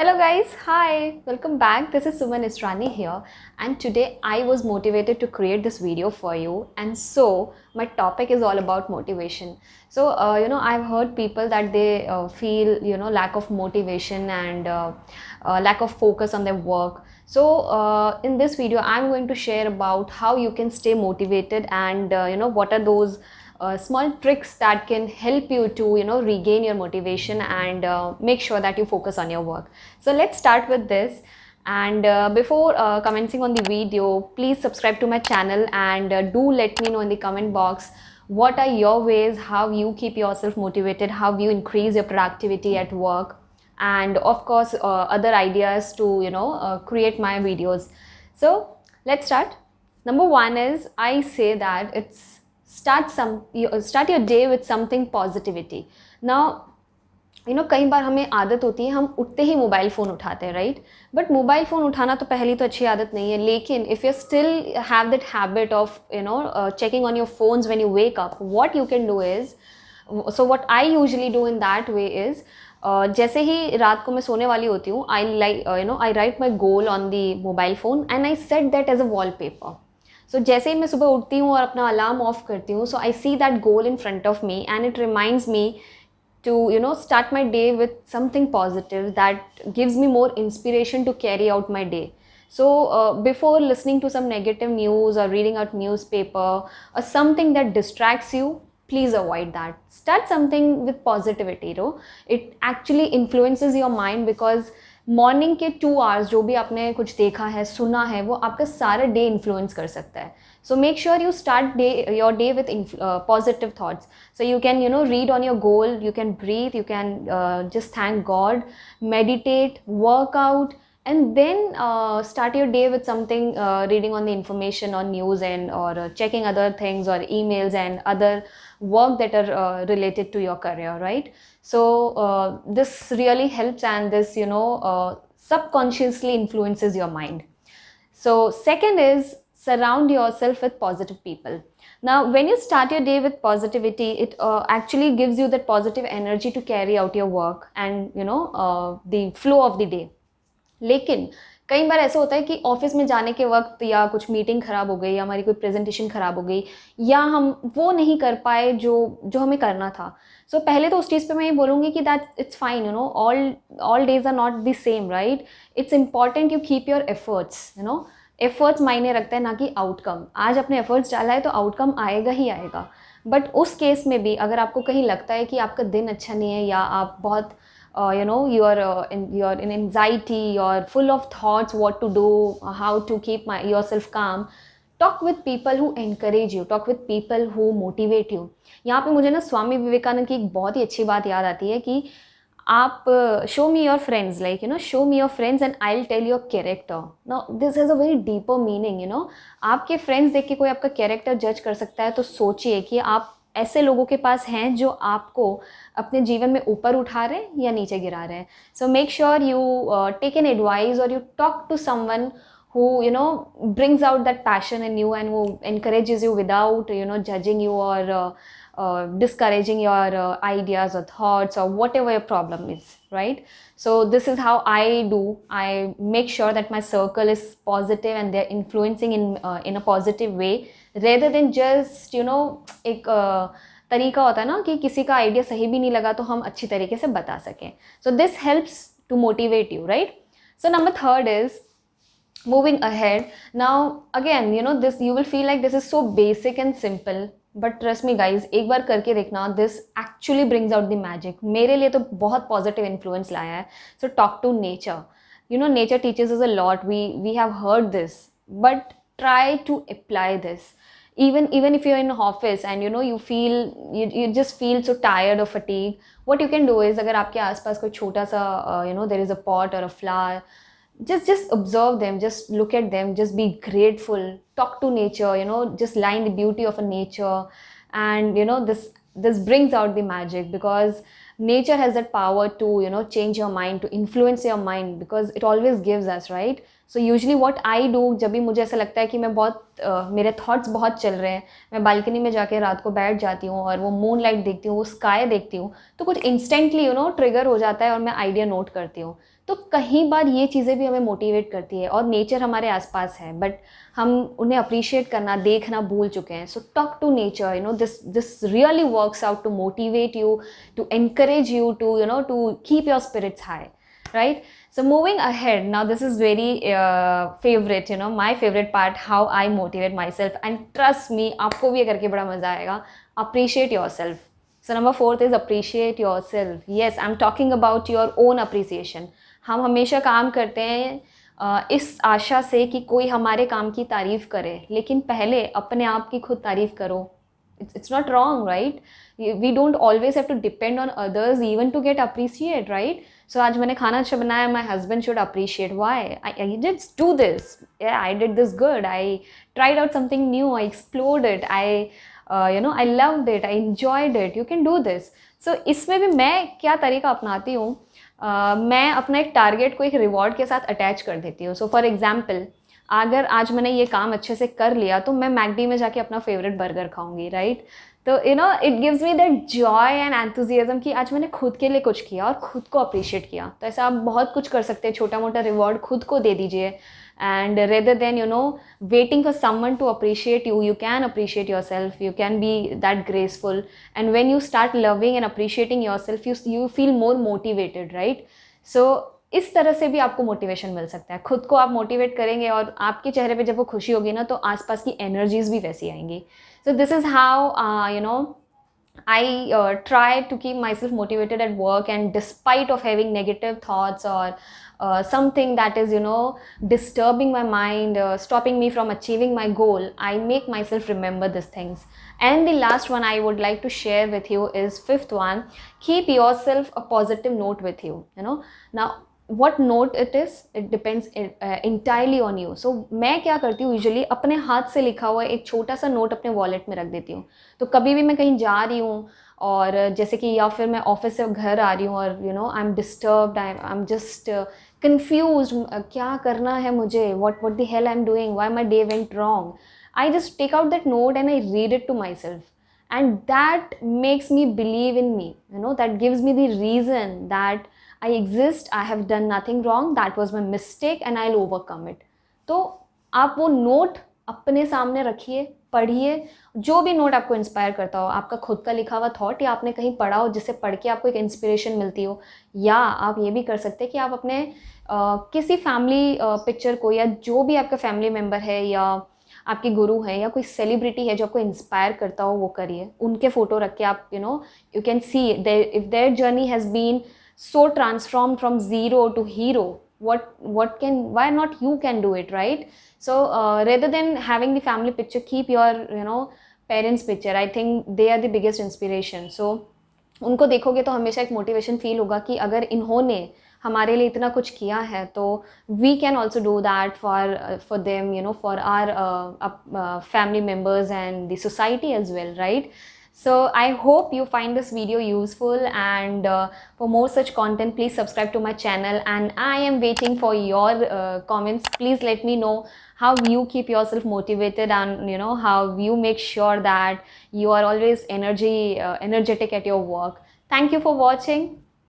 Hello guys, hi, welcome back. This is Suman Israni here, and today I was motivated to create this video for you. And so my topic is all about motivation. I've heard people that they feel lack of motivation and lack of focus on their work. In this video, I'm going to share about how you can stay motivated and what are those small tricks that can help you to regain your motivation and make sure that you focus on your work. So let's start with this. And before commencing on the video, please subscribe to my channel and do let me know in the comment box what are your ways, how you keep yourself motivated, how you increase your productivity at work, and of course other ideas to create my videos. So let's start. Number one is, I say that it's start your day with something positivity. Now कई बार हमें आदत होती है, हम उठते ही mobile phone उठाते हैं, right? But mobile phone उठाना तो पहली तो अच्छी आदत नहीं है, लेकिन if you still have that habit of checking on your phones when you wake up, what you can do is, so what I usually do in that way is, जैसे ही रात को मैं सोने वाली होती हूँ, I write my goal on the mobile phone and I set that as a wallpaper. So जैसे ही मैं सुबह उठती हूँ और अपना अलार्म ऑफ करती हूँ, so I see that goal in front of me and it reminds me to start my day with something positive that gives me more inspiration to carry out my day. So before listening to some negative news or reading out newspaper or something that distracts you, please avoid that. Start something with positivity. It actually influences your mind, because morning के 2 hours जो भी आपने कुछ देखा है, सुना है, वो आपका सारा डे इन्फ्लुएंस कर सकता है. So make sure you start your day with positive thoughts. So you can read on your goal, you can breathe, you can just thank God, meditate, work out, and then start your day with something, reading on the information on news and or checking other things or emails and other work that are related to your career, right? So this really helps, and this subconsciously influences your mind. So second is, surround yourself with positive people. Now when you start your day with positivity, it actually gives you that positive energy to carry out your work and the flow of the day. लेकिन कई बार ऐसा होता है कि office में जाने के वक्त या कुछ मीटिंग ख़राब हो गई, या हमारी कोई प्रेजेंटेशन ख़राब हो गई, या हम वो नहीं कर पाए जो हमें करना था. सो पहले तो उस चीज़ पे मैं ये बोलूँगी कि that it's fine, all days are not the same, right? It's important you keep your efforts. Efforts मायने रखते हैं, ना कि आउटकम. आज अपने एफर्ट्स डाला है तो आउटकम आएगा ही आएगा. बट उस केस में भी अगर आपको कहीं लगता है कि आपका दिन अच्छा नहीं है, या आप बहुत you're in anxiety, you're full of thoughts, what to do, how to keep yourself calm, talk with people who encourage you, talk with people who motivate you. यहाँ पे मुझे ना स्वामी विवेकानंद की एक बहुत ही अच्छी बात याद आती है कि आप show me your friends, like show me your friends and I'll tell your character. Now this has a very deeper meaning. आपके friends देख के कोई आपका character judge कर सकता है, तो सोचिए कि आप ऐसे लोगों के पास हैं जो आपको अपने जीवन में ऊपर उठा रहे हैं या नीचे गिरा रहे हैं. So make sure you take an advice और you talk to someone who brings out that passion in you and who encourages you without judging you or discouraging your ideas or thoughts or whatever your problem is, right? So this is how I do. I make sure that my circle is positive and they're influencing in a positive way, rather than just एक तरीका होता है ना कि किसी का idea सही भी नहीं लगा तो हम अच्छी तरीके से बता सकें. So this helps to motivate you, right? So number third is moving ahead. Now again, this you will feel like this is so basic and simple, but trust me guys, एक बार करके देखना, this actually brings out the magic. मेरे लिए तो बहुत positive influence लाया है. So talk to nature. Nature teaches us a lot. We have heard this, but try to apply this. Even if you're in office and you just feel so tired or fatigued, what you can do is, अगर आपके आसपास कोई छोटा सा there is a pot or a flower, just observe them, just look at them, just be grateful, talk to nature, just lie in the beauty of a nature. And this brings out the magic, because nature has that power to change your mind, to influence your mind, because it always gives us, right? So usually what I do, जब भी मुझे ऐसा लगता है कि मैं बहुत मेरे थॉट्स बहुत चल रहे हैं, मैं बालकनी में जाके रात को बैठ जाती हूँ और वो मून लाइट देखती हूँ, वो स्काई देखती हूँ, तो कुछ इंस्टेंटली ट्रिगर हो जाता है और मैं आइडिया नोट करती हूँ. तो कहीं बार ये चीज़ें भी हमें मोटिवेट करती है, और नेचर हमारे आसपास है बट हम उन्हें अप्रिशिएट करना, देखना भूल चुके हैं. So talk to nature, you know, this really works out to motivate you, to encourage you to, you know, to keep your spirits high, right? So moving ahead, now this is very favorite, you know, my favorite part, how I motivate myself. And trust me, आपको भी ये करके बड़ा मजा आएगा. Appreciate yourself. So number 4th is appreciate yourself. Yes, I'm talking about your own appreciation. हम हमेशा काम करते हैं इस आशा से कि कोई हमारे काम की तारीफ़ करे, लेकिन पहले अपने आप की खुद तारीफ़ करो. It's not wrong, right? We don't always have to depend on others even to get appreciate, right? So आज मैंने खाना अच्छा बनाया, my husband should appreciate. Why? I did do this. Yeah, I did this good. I tried out something new. I explored it. I loved it. I enjoyed it. You can do this. So इसमें भी मैं क्या तरीका अपनाती हूँ, मैं अपना एक टारगेट को एक रिवॉर्ड के साथ अटैच कर देती हूँ. सो फॉर एग्जाम्पल, अगर आज मैंने ये काम अच्छे से कर लिया तो मैं मैकडी में जाके अपना फेवरेट बर्गर खाऊंगी, राइट? तो you know, it gives me that Joy and enthusiasm कि आज मैंने खुद के लिए कुछ किया और खुद को अप्रिशिएट किया. तो ऐसा आप बहुत कुछ कर सकते हैं, छोटा मोटा रिवॉर्ड खुद को दे दीजिए. And rather than, you know, waiting for someone to appreciate you, you can appreciate yourself. You can be that graceful. And when you start loving and appreciating yourself, you feel more motivated, right? So इस तरह से भी आपको motivation मिल सकता है. खुद को आप मोटिवेट करेंगे और आपके चेहरे पे जब वो खुशी होगी ना, तो आसपास की एनर्जीज भी वैसी आएंगी. So this is how you know I try to keep myself motivated at work, and despite of having negative thoughts or something that is, you know, disturbing my mind, stopping me from achieving my goal, I make myself remember these things. And the last one I would like to share with you is 5th one: keep yourself a positive note with you. You know, now what note it is, it depends entirely on you. So मैं क्या करती हूँ, usually अपने हाथ से लिखा हुआ एक छोटा सा नोट अपने वॉलेट में रख देती हूँ. तो कभी भी मैं कहीं जा रही हूँ, और जैसे कि, या फिर मैं ऑफिस से घर आ रही हूँ और you know I am disturbed, I am just confuse, क्या करना है मुझे, what the hell I am doing, why my day went wrong. I just take out that note and I read it to myself, and that makes me believe in me. You know, that gives me the reason that I exist, I have done nothing wrong, that was my mistake and I'll overcome it. तो आप वो note अपने सामने रखिए, पढ़िए. जो भी note आपको इंस्पायर करता हो, आपका खुद का लिखा हुआ थॉट, या आपने कहीं पढ़ा हो जिससे पढ़ के आपको एक इंस्पिरेशन मिलती हो, या आप ये भी कर सकते हैं कि आप अपने किसी फैमिली पिक्चर को, या जो भी आपका फैमिली मेम्बर है, या आपके गुरु हैं, या कोई सेलिब्रिटी है जो आपको इंस्पायर करता हो, वो करिए. उनके फ़ोटो रख के आप, you can see there, if their journey has been so transformed from zero to hero, why not you can do it, right? So rather than having the family picture, keep your, parents picture. I think they are the biggest inspiration. So उनको देखोगे तो हमेशा एक motivation feel होगा कि अगर इन्होंने हमारे लिए इतना कुछ किया है, तो we can also do that for them, for our family members and the society as well, right? So I hope you find this video useful, and for more such content, please subscribe to my channel, and I am waiting for your comments. Please let me know how you keep yourself motivated, and how you make sure that you are always energetic at your work. Thank you for watching.